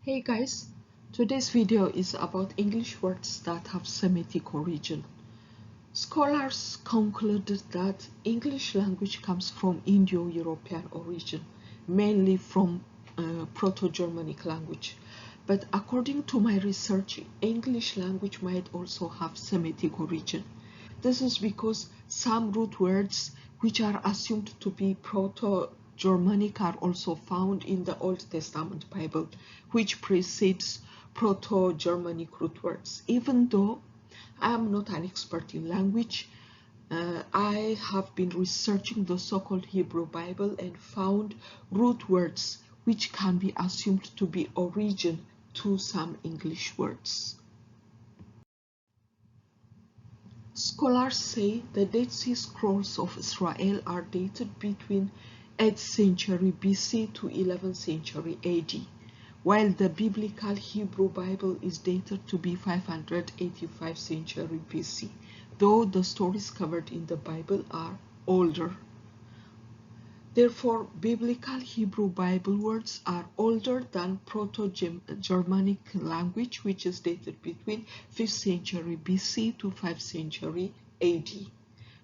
Hey guys, today's video is about English words that have Semitic origin. Scholars concluded that English language comes from Indo-European origin, mainly from Proto-Germanic language. But according to my research, English language might also have Semitic origin. This is because some root words which are assumed to be Proto-Germanic are also found in the Old Testament Bible, which precedes Proto-Germanic root words. Even though I am not an expert in language, I have been researching the so-called Hebrew Bible and found root words which can be assumed to be origin to some English words. Scholars say the Dead Sea Scrolls of Israel are dated between 8th century BC to 11th century AD, while the biblical Hebrew Bible is dated to be 585 century BC, though the stories covered in the Bible are older. Therefore, biblical Hebrew Bible words are older than Proto-Germanic language, which is dated between 5th century BC to 5th century AD.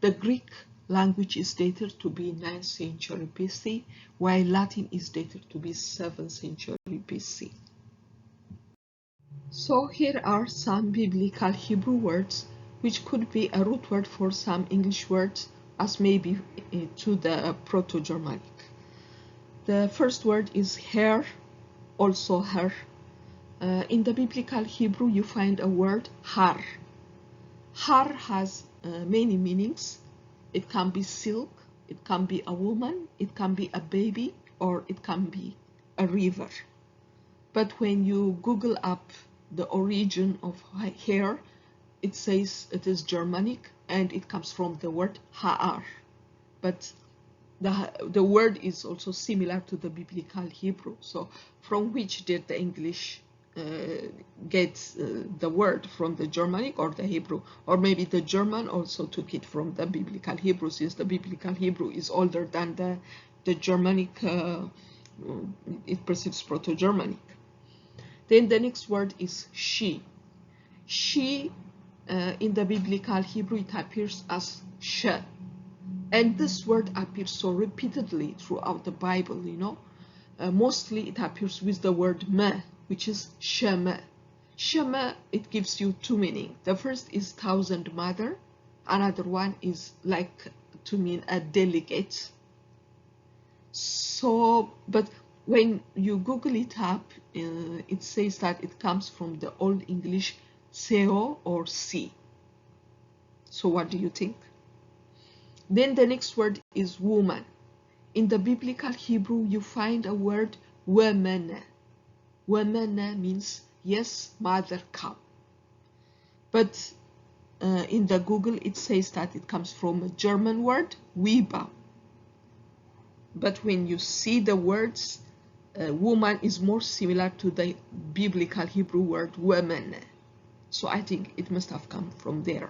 The Greek language is dated to be 9th century BC, while Latin is dated to be 7th century BC. So here are some biblical Hebrew words which could be a root word for some English words as maybe to the Proto-Germanic. The first word is hair, also her. In the biblical Hebrew you find a word har. Har has many meanings. It can be silk, it can be a woman, it can be a baby, or it can be a river. But when you Google up the origin of hair, it says it is Germanic and it comes from the word ha'ar. But the word is also similar to the biblical Hebrew. So from which did the English get the word, from the Germanic or the Hebrew? Or maybe the German also took it from the biblical Hebrew, since the biblical Hebrew is older than the Germanic, it precedes Proto-Germanic. Then the next word is she. She, in the biblical Hebrew, it appears as she. And this word appears so repeatedly throughout the Bible, you know. Mostly it appears with the word me, which is shema. Shema, it gives you two meanings. The first is thousand mother. Another one is like to mean a delegate. So, but when you Google it up, it says that it comes from the Old English seo or see. So what do you think? Then the next word is woman. In the biblical Hebrew, you find a word wemene. Wemene means yes, mother, come. But in the Google, it says that it comes from a German word, Weber. But when you see the words, woman is more similar to the biblical Hebrew word wemene. So I think it must have come from there.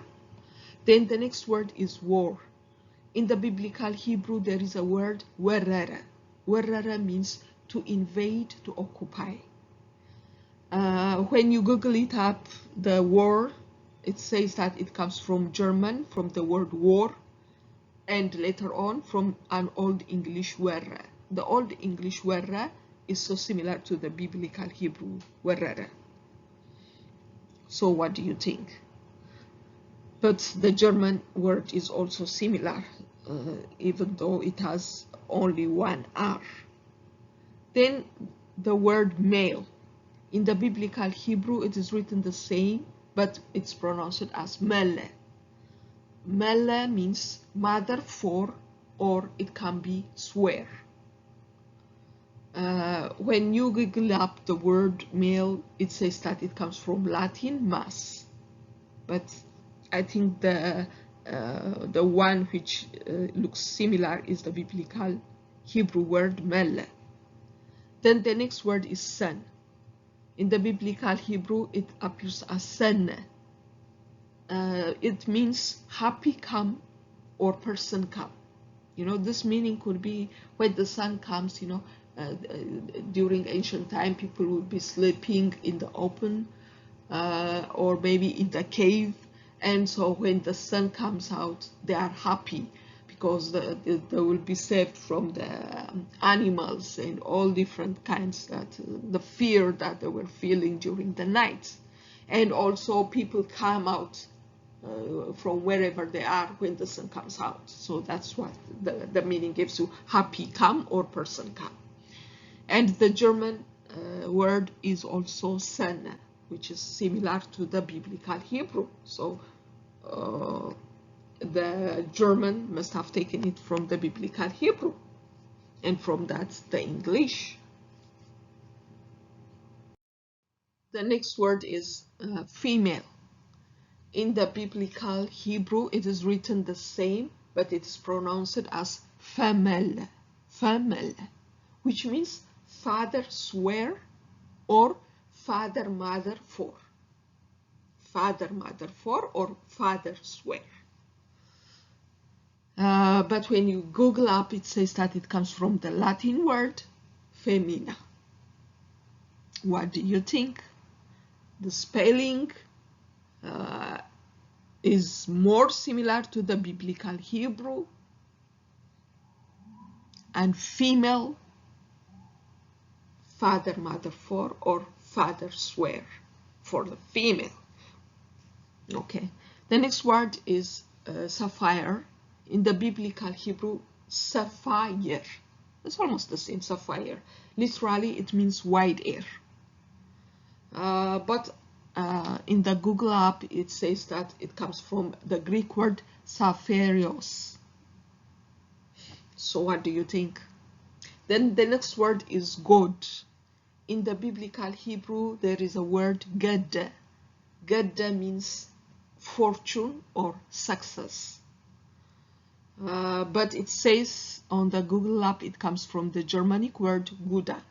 Then the next word is war. In the biblical Hebrew, there is a word werere. Werere means to invade, to occupy. When you Google it up, the war, it says that it comes from German, from the word war, and later on from an Old English werre. The Old English werre is so similar to the biblical Hebrew werere. So what do you think? But the German word is also similar, even though it has only one R. Then the word male. In the biblical Hebrew, it is written the same, but it's pronounced as mele. Mele means mother for, or it can be swear. When you Google up the word male, it says that it comes from Latin mas. But I think the one which looks similar is the biblical Hebrew word mele. Then the next word is son. In the biblical Hebrew, it appears as son. It means happy come or person come. You know, this meaning could be when the sun comes, you know, during ancient time, people would be sleeping in the open or maybe in the cave, and so when the sun comes out, they are happy because they will be saved from the animals and all different kinds that the fear that they were feeling during the night. And also people come out from wherever they are when the sun comes out. So that's what the meaning gives you, happy come or person come. And the German word is also sun, which is similar to the biblical Hebrew. So the German must have taken it from the biblical Hebrew, and from that the English. The next word is female. In the biblical Hebrew, it is written the same, but it is pronounced as femelle, femelle, which means father swear or father mother for. Father mother for or father swear. But when you Google up, it says that it comes from the Latin word femina. What do you think? The spelling is more similar to the biblical Hebrew, and female, father mother for or father swear for the female. Okay, the next word is sapphire. In the biblical Hebrew, sapphire. It's almost the same, sapphire. Literally, it means wide air. But in the Google app, it says that it comes from the Greek word sappharios. So what do you think? Then the next word is God. In the biblical Hebrew, there is a word gad. Gad means fortune or success. But it says on the Google app, it comes from the Germanic word Guda.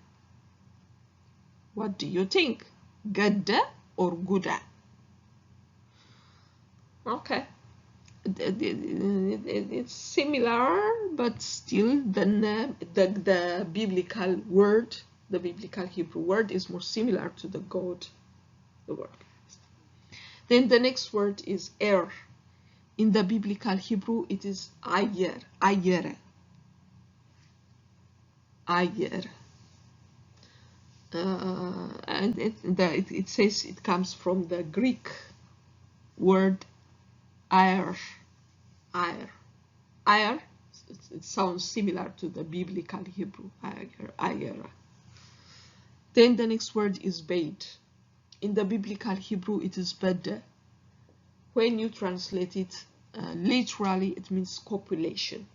What do you think? Gada or Guda? Okay, it's similar, but still the biblical word, the biblical Hebrew word is more similar to the God, the word. Then the next word is air. In the biblical Hebrew, it is ayer, ayer, ayer. And it says it comes from the Greek word air, air, air. It sounds similar to the biblical Hebrew, ayer, ayer. Then the next word is bait. In the biblical Hebrew, it is bed. When you translate it literally, it means copulation.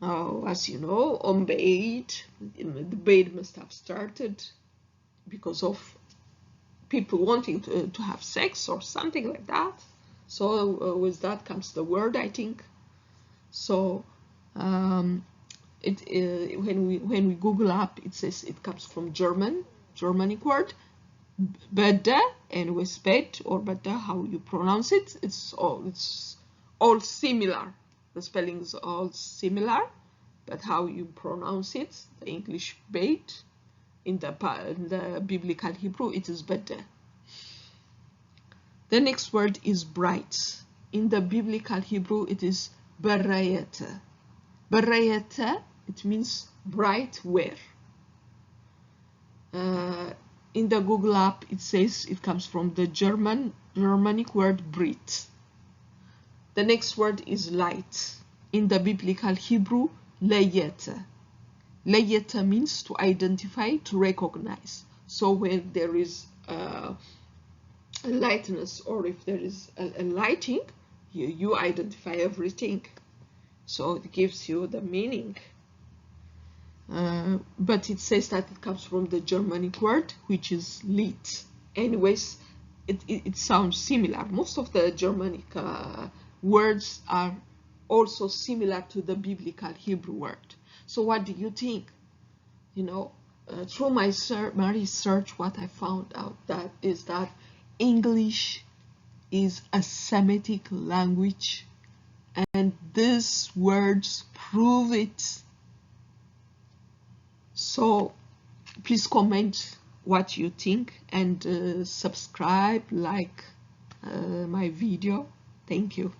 As you know, on bait, the bait must have started because of people wanting to have sex or something like that. So with that comes the word, I think. So when we Google up, it says it comes from Germanic word beda, and with bed or beda, how you pronounce it, it's all similar. The spelling is all similar, but how you pronounce it, the English bait, in the biblical Hebrew, it is beda. The next word is bright. In the biblical Hebrew, it is berayete. Berayete, it means bright wear. In the Google app, it says it comes from the Germanic word brit. The next word is light. In the biblical Hebrew, leyete. Leyete means to identify, to recognize. So when there is a lightness, or if there is a lighting, you identify everything. So it gives you the meaning. But it says that it comes from the Germanic word, which is lit. Anyways, it sounds similar. Most of the Germanic words are also similar to the biblical Hebrew word. So what do you think? You know, through my research, what I found out is that English is a Semitic language, and these words prove it. So please comment what you think and subscribe, like my video. Thank you.